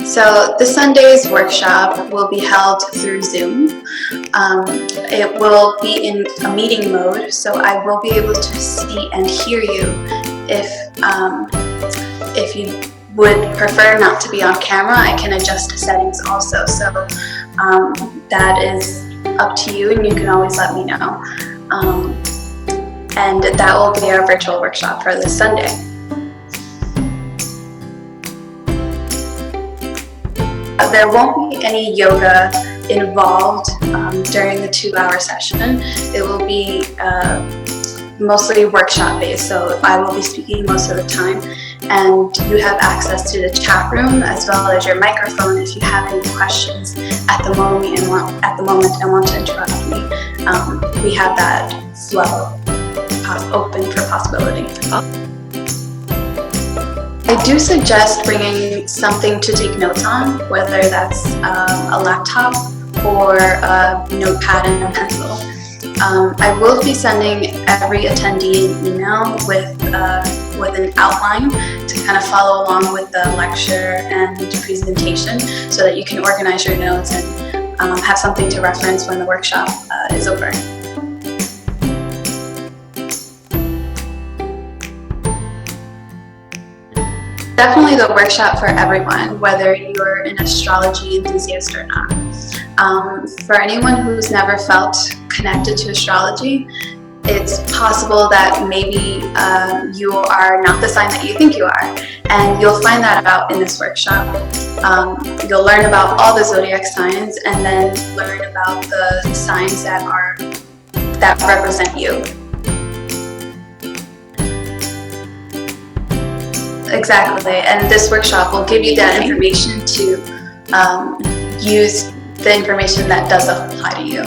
So the Sunday's workshop will be held through Zoom. It will be in a meeting mode, so I will be able to see and hear you if you would prefer not to be on camera. I can adjust the settings also, so that is up to you, and you can always let me know. And that will be our virtual workshop for this Sunday. There won't be any yoga involved during the 2-hour session. It will be mostly workshop based, so I will be speaking most of the time, and you have access to the chat room as well as your microphone if you have any questions at the moment and want to interrupt me. We have that flow open for possibility. I do suggest bringing something to take notes on, whether that's a laptop or a notepad and a pencil. I will be sending every attendee an email with an outline to kind of follow along with the lecture and presentation, so that you can organize your notes and have something to reference when the workshop is over. Definitely the workshop for everyone, whether you're an astrology enthusiast or not. For anyone who's never felt connected to astrology, it's possible that maybe you are not the sign that you think you are, and you'll find that out in this workshop. You'll learn about all the zodiac signs, and then learn about the signs that represent you. Exactly, and this workshop will give you that information to use the information that does apply to you.